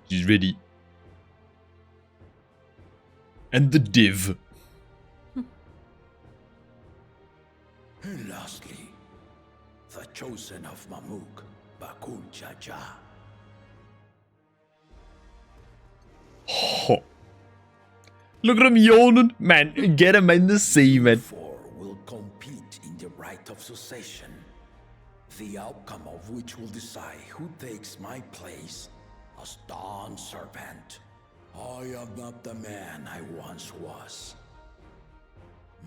She's ready. And the div. And lastly, the chosen of Mamuk. Bakul Chacha. Oh. Look at him yawning. Man, get him in the sea, man. Four will compete in the right of succession, the outcome of which will decide who takes my place as Dawn Servant. I am not the man I once was.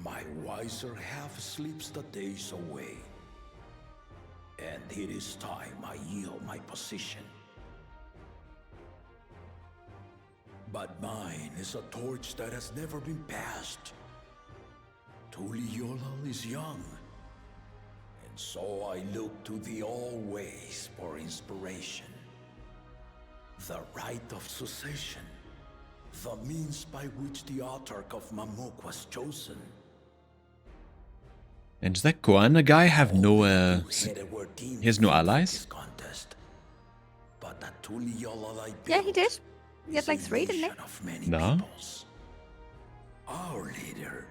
My wiser half sleeps the days away, and it is time I yield my position. But mine is a torch that has never been passed. Tuliyollal is young, and so I look to thee always for inspiration. The right of succession, the means by which the autarch of Mamuk was chosen. And does that Goanna guy have no, he has no allies? But that Tuliyollal I built, Yeah, he did. He had like 3, didn't he? No. Our leader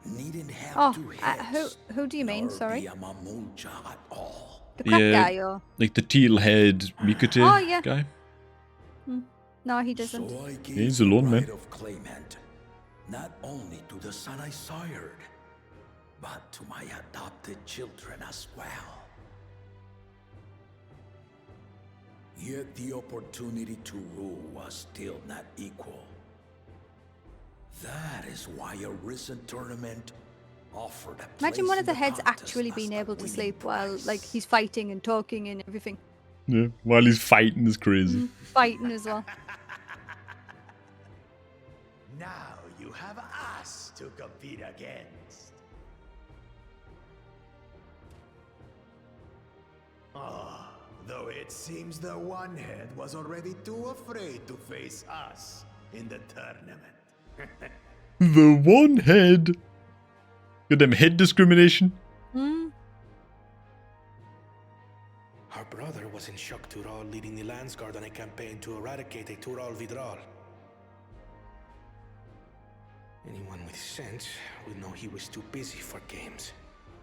needn't have two heads, who do you mean? nor Sorry. be a Mamulja at all. The crap guy, or like the teal-haired Mikute guy. no, he doesn't. So I gave He's the alone, man. right of claimant, not only to the son I sired, but to my adopted children as well. Yet the opportunity to rule was still not equal. That is why a recent tournament offered a Imagine place one in of the heads contest actually as being the able to winning sleep while, prize. like, he's fighting and talking and everything. Yeah, while he's fighting is crazy. Fighting as well. Now you have us to compete against. Though it seems the one head was already too afraid to face us in the tournament. The one head. Got them head discrimination. Our brother was in Shock Tural leading the Landsguard on a campaign to eradicate a Tural Vidral. Anyone with sense would know he was too busy for games.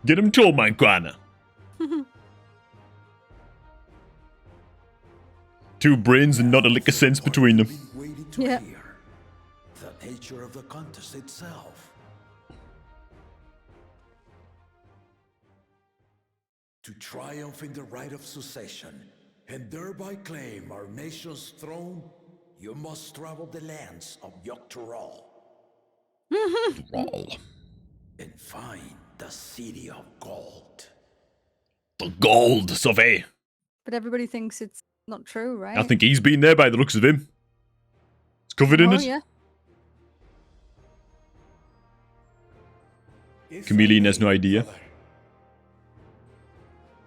Get him told, my Goanna. Two brains and not a lick of sense between them. Yeah. The nature of the contest itself. To triumph in the right of succession and thereby claim our nation's throne, you must travel the lands of Tural. And find the city of gold. The gold, Sophie. But everybody thinks it's not true, right? I think he's been there by the looks of him. It's covered in it. Yeah. Chameleon has no idea.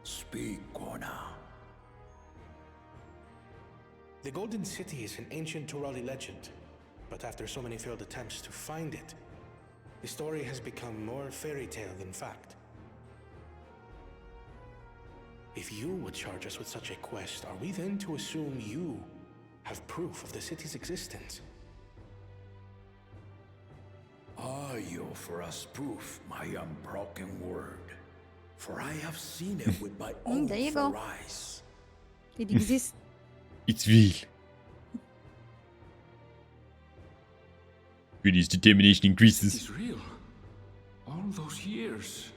Speak, Kona. The Golden City is an ancient Turali legend, but after so many failed attempts to find it, the story has become more fairy tale than fact. If you would charge us with such a quest, are we then to assume you have proof of the city's existence? I offer us proof, my unbroken word, for I have seen it with my own there you go. four eyes. It exists. It's real. Goody's determination increases. It's real. All those years.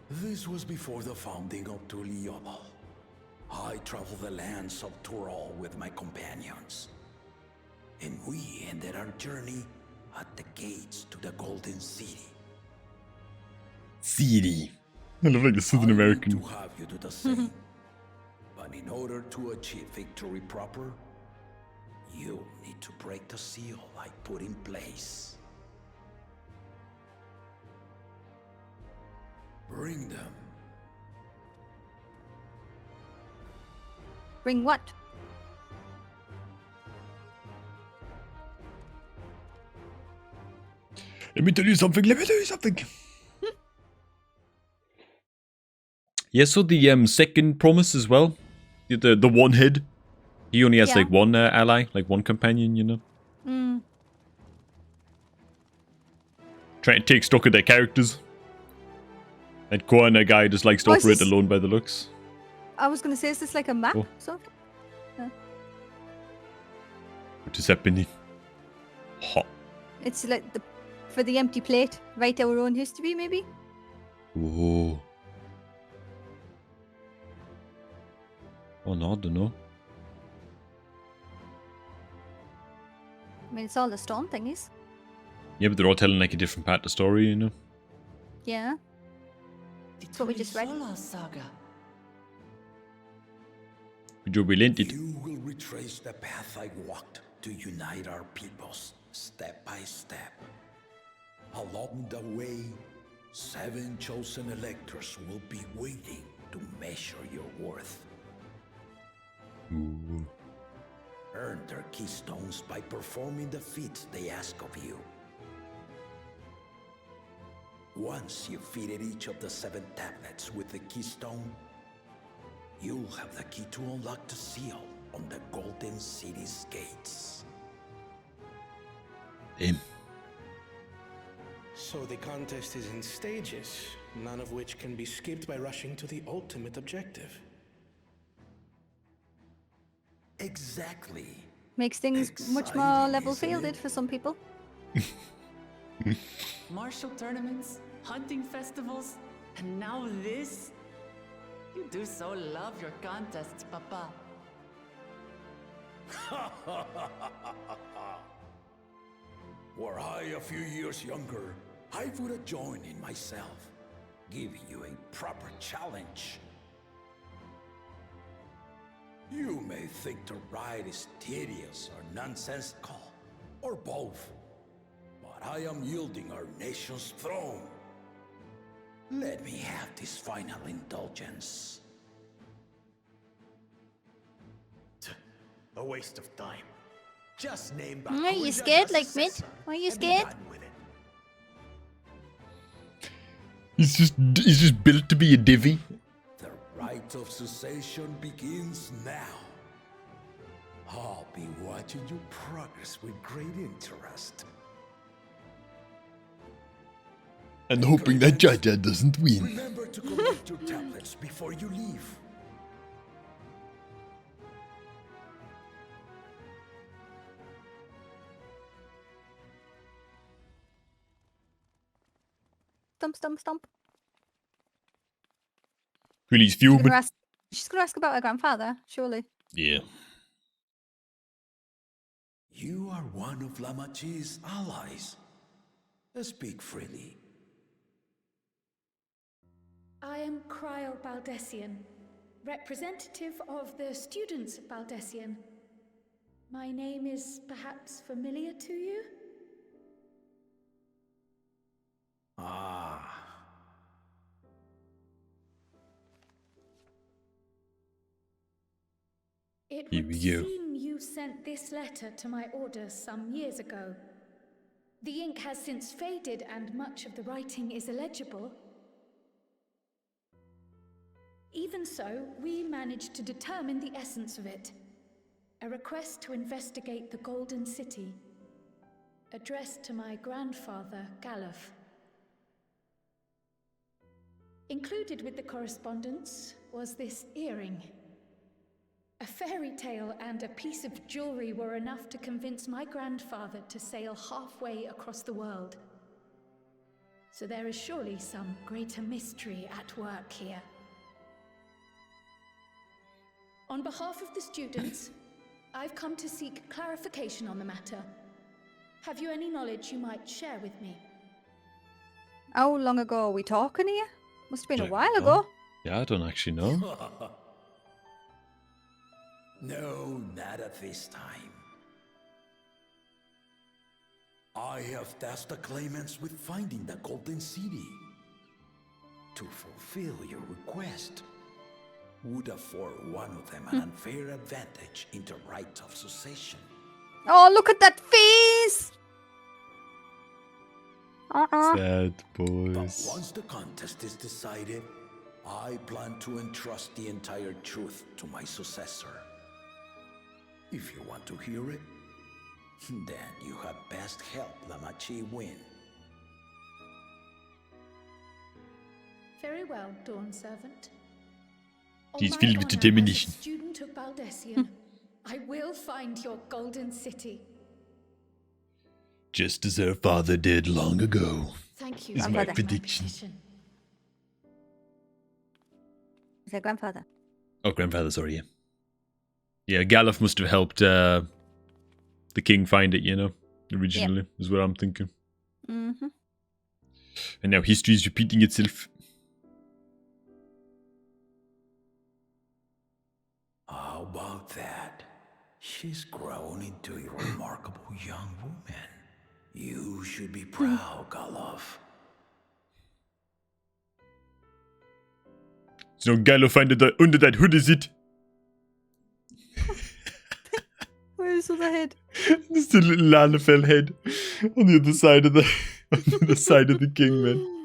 This was before the founding of Tuliyollal. I traveled the lands of Tural with my companions, and we ended our journey at the gates to the Golden City. City. I love like the Southern American. To have you do the same, but in order to achieve victory proper, you need to break the seal I put in place. Bring them. Bring what? Let me tell you something. Let me tell you something. Yeah, so the second promise as well. The one head. He only has like one ally, like one companion, you know. Trying to take stock of their characters. That corner guy just likes to Oh, is operate this- alone by the looks. I was gonna say, is this like a map? Oh. Something? What is happening? Ha. It's like for the empty plate. Write our own history, maybe? Oh. Oh no, I don't know. I mean, it's all the stone thingies. Yeah, but they're all telling like a different part of the story, you know? Yeah. That's what we just read. Tuliyollal saga. You relented. You will retrace the path I walked to unite our peoples, step by step. Along the way, 7 chosen electors will be waiting to measure your worth. Ooh. Earn their keystones by performing the feats they ask of you. Once you've fitted each of the 7 tablets with the keystone, you'll have the key to unlock the seal on the Golden City's gates. So the contest is in stages, none of which can be skipped by rushing to the ultimate objective. Exactly. Makes things much more level fielded for some people. Martial tournaments, hunting festivals, and now this? You do so love your contests, Papa. Were I a few years younger, I would have joined in myself, giving you a proper challenge. You may think the ride is tedious or nonsensical, or both, but I am yielding our nation's throne. Let me have this final indulgence. A waste of time. Just name back. Are you scared like me? Are you scared? He's just built to be a divvy. The rite of cessation begins now. I'll be watching your progress with great interest. And hoping that Jaja doesn't win. Remember to collect your tablets before you leave. Stump, stump, stump. Really, fuming. She's gonna ask about her grandfather, surely. Yeah. You are one of Lamachi's allies. Speak freely. I am Kryl Baldessian, representative of the students of Baldessian. My name is perhaps familiar to you? Ah. It Here would we go. seem you sent this letter to my orders some years ago. The ink has since faded and much of the writing is illegible. Even so, we managed to determine the essence of it. A request to investigate the Golden City, addressed to my grandfather, Galuf. Included with the correspondence was this earring. A fairy tale and a piece of jewelry were enough to convince my grandfather to sail halfway across the world. So there is surely some greater mystery at work here. On behalf of the students, I've come to seek clarification on the matter. Have you any knowledge you might share with me? How long ago are we talking here? Must have been a Like, while oh. ago. Yeah, I don't actually know. No, not at this time. I have tasked the claimants with finding the Golden City. To fulfill your request would afford one of them an unfair advantage in the right of succession. Oh, look at that face! Sad But boys. once the contest is decided, I plan to entrust the entire truth to my successor. If you want to hear it, then you had best help Lamachi win. Very well, Dawn Servant. She's On filled my with honor determination. as a student of Baldessian, I will find your golden city. Just as her father did long ago. Thank you. Is for my my prediction. petition. Is that grandfather? Oh, grandfather, sorry, yeah. Yeah, Galuf must have helped the king find it, you know, originally, is what I'm thinking. Mm-hmm. And now history is repeating itself. How about that? She's grown into a remarkable young woman. You should be proud, Galuf. So Galuf under that hood, is it? Where is the head? Just a little Lalafell head on the other side of the on the side of the king, man.